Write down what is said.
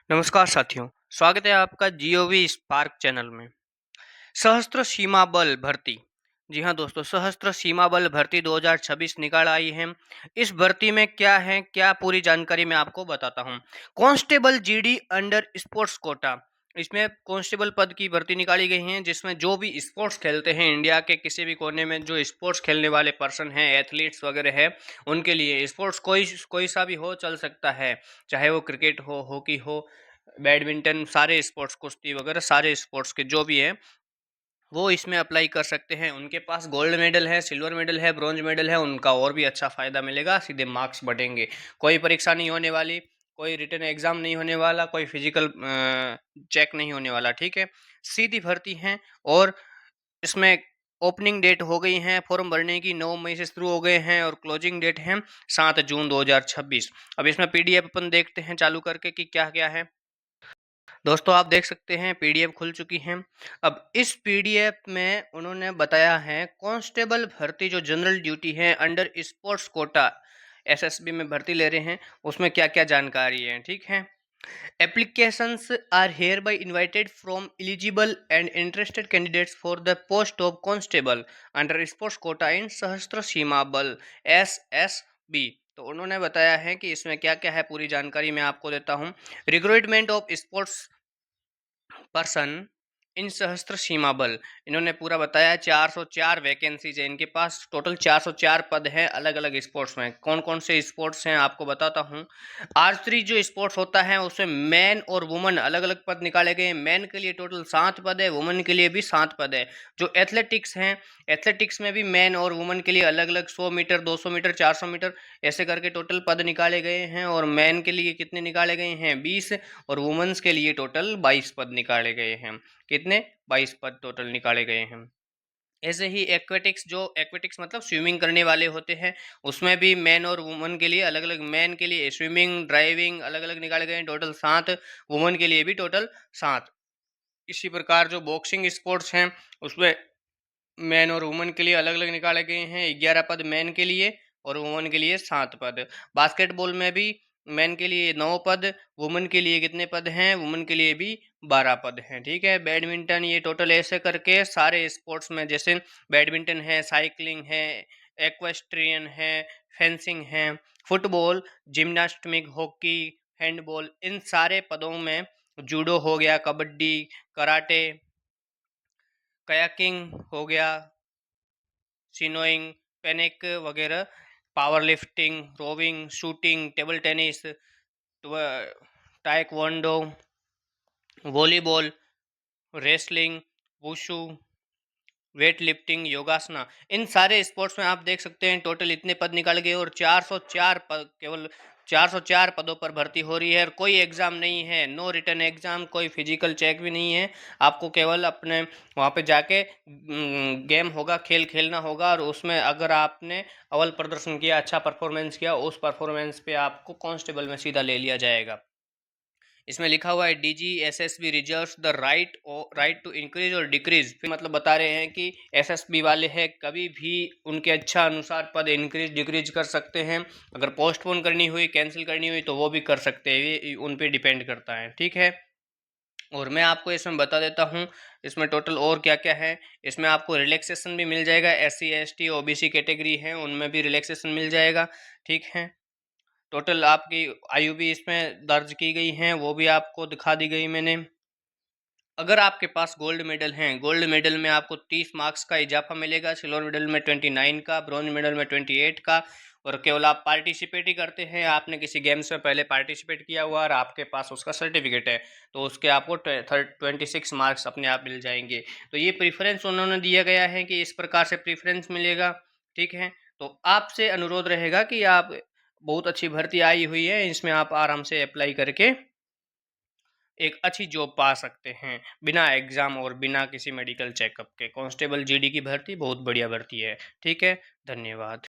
नमस्कार साथियों, स्वागत है आपका जीओवी स्पार्क चैनल में। सशस्त्र सीमा बल भर्ती। जी हाँ दोस्तों, सशस्त्र सीमा बल भर्ती 2026 निकाल आई है। इस भर्ती में क्या है, क्या पूरी जानकारी मैं आपको बताता हूँ। Constable GD under sports Kota, इसमें कांस्टेबल पद की भर्ती निकाली गई है, जिसमें जो भी स्पोर्ट्स खेलते हैं इंडिया के किसी भी कोने में, जो स्पोर्ट्स खेलने वाले पर्सन हैं, एथलीट्स वगैरह है, उनके लिए स्पोर्ट्स कोई सा भी हो चल सकता है, चाहे वो क्रिकेट हो, हॉकी हो, बैडमिंटन, सारे स्पोर्ट्स, कुश्ती वगैरह सारे स्पोर्ट्स के जो भी है वो इसमें अप्लाई कर सकते हैं। उनके पास गोल्ड मेडल है, सिल्वर मेडल है, ब्रॉन्ज मेडल है, उनका और भी अच्छा फ़ायदा मिलेगा, सीधे मार्क्स बढ़ेंगे। कोई परीक्षा नहीं होने वाली, कोई रिटन एग्ज़ाम नहीं होने वाला, कोई फिजिकल चेक नहीं होने वाला, ठीक है। सीधी भर्ती है और इसमें ओपनिंग डेट हो गई है फॉर्म भरने की, 9 मई से शुरू हो गए हैं और क्लोजिंग डेट है 7 जून 2026। अब इसमें पीडीएफ अपन देखते हैं चालू करके कि क्या क्या है। दोस्तों आप देख सकते हैं पीडीएफ खुल चुकी है। अब इस पीडीएफ में उन्होंने बताया है कांस्टेबल भर्ती जो जनरल ड्यूटी है अंडर स्पोर्ट्स कोटा एसएसबी में भर्ती ले रहे हैं, उसमें क्या क्या जानकारी है, ठीक है। Applications are hereby invited from eligible and interested candidates for the post of constable under sports quota in Sashastra Seema बल एसएसबी। तो उन्होंने बताया है कि इसमें क्या क्या है, पूरी जानकारी मैं आपको देता हूँ। Recruitment of sports person in Sashastra Seema बल, इन्होंने पूरा बताया। 404 वैकेंसीज है इनके पास, टोटल 404 पद हैं अलग अलग स्पोर्ट्स में। कौन कौन से स्पोर्ट्स हैं आपको बताता हूँ। आर्चरी जो स्पोर्ट्स होता है उसमें मैन और वुमेन अलग अलग पद निकाले गए हैं। मैन के लिए टोटल 7 पद है, वुमेन के लिए भी 7 पद है। जो एथलेटिक्स हैं, एथलेटिक्स में भी मैन और वुमेन के लिए अलग अलग 100 मीटर, 200 मीटर, 400 मीटर ऐसे करके टोटल पद निकाले गए हैं। और मैन के लिए कितने निकाले गए हैं, 20, और वुमेन्स के लिए टोटल 22 पद निकाले गए हैं। कितने, 22 पद टोटल निकाले गए हैं। ऐसे ही एक्वेटिक्स, जो एक्वेटिक्स मतलब स्विमिंग करने वाले होते हैं, उसमें भी मैन और वुमेन के लिए अलग अलग, मैन के लिए स्विमिंग, ड्राइविंग अलग अलग निकाले गए हैं, टोटल 7, वुमेन के लिए भी टोटल 7। इसी प्रकार जो बॉक्सिंग स्पोर्ट्स हैं उसमें मैन और वुमेन के लिए अलग अलग निकाले गए हैं, 11 पद मैन के लिए और वुमेन के लिए 7 पद। बास्केटबॉल में भी मैन के लिए 9 पद, वुमेन के लिए कितने पद हैं, वुमेन के लिए भी 12 पद हैं, ठीक है। बैडमिंटन, ये टोटल ऐसे करके सारे स्पोर्ट्स में, जैसे बैडमिंटन है, साइकिलिंग है, एक्वेस्ट्रियन है, फेंसिंग है, फुटबॉल, जिम्नास्टिक, हॉकी, हैंडबॉल, इन सारे पदों में, जूडो हो गया, कबड्डी, कराटे, कयाकिंग हो गया, सिनोइंग, पैनिक वगैरह, power lifting, rowing, shooting, table tennis, taekwondo, volleyball, wrestling, wushu, weight lifting, yogasana, इन सारे स्पोर्ट्स में आप देख सकते हैं टोटल इतने पद निकल गए। और 404 पद, केवल 404 पदों पर भर्ती हो रही है। और कोई एग्ज़ाम नहीं है, नो रिटन एग्ज़ाम, कोई फिजिकल चेक भी नहीं है। आपको केवल अपने वहाँ पे जाके गेम होगा, खेल खेलना होगा, और उसमें अगर आपने अव्वल प्रदर्शन किया, अच्छा परफॉर्मेंस किया, उस परफॉर्मेंस पे आपको कांस्टेबल में सीधा ले लिया जाएगा। इसमें लिखा हुआ है DGSSB reserves the right to increase और डिक्रीज, फिर मतलब बता रहे हैं कि एसएसबी वाले हैं कभी भी उनके अच्छा अनुसार पद इंक्रीज डिक्रीज कर सकते हैं। अगर पोस्टपोन करनी हुई, कैंसिल करनी हुई तो वो भी कर सकते हैं, ये उन पे डिपेंड करता है, ठीक है। और मैं आपको इसमें बता देता हूँ इसमें टोटल और क्या क्या है। इसमें आपको रिलैक्सेशन भी मिल जाएगा, SC ST OBC कैटेगरी है उनमें भी रिलैक्सेशन मिल जाएगा, ठीक है। टोटल आपकी आयु भी इसमें दर्ज की गई है, वो भी आपको दिखा दी गई मैंने। अगर आपके पास गोल्ड मेडल हैं, गोल्ड मेडल में आपको 30 मार्क्स का इजाफा मिलेगा, सिल्वर मेडल में 29 का, ब्रॉन्ज मेडल में 28 का। और केवल आप पार्टिसिपेट ही करते हैं, आपने किसी गेम्स में पहले पार्टिसिपेट किया हुआ और आपके पास उसका सर्टिफिकेट है, तो उसके आपको 26 मार्क्स अपने आप मिल जाएंगे। तो ये प्रीफरेंस उन्होंने दिया गया है कि इस प्रकार से प्रीफरेंस मिलेगा, ठीक है। तो आपसे अनुरोध रहेगा कि आप, बहुत अच्छी भर्ती आई हुई है, इसमें आप आराम से अप्लाई करके एक अच्छी जॉब पा सकते हैं बिना एग्ज़ाम और बिना किसी मेडिकल चेकअप के। कांस्टेबल जीडी की भर्ती बहुत बढ़िया भर्ती है, ठीक है। धन्यवाद।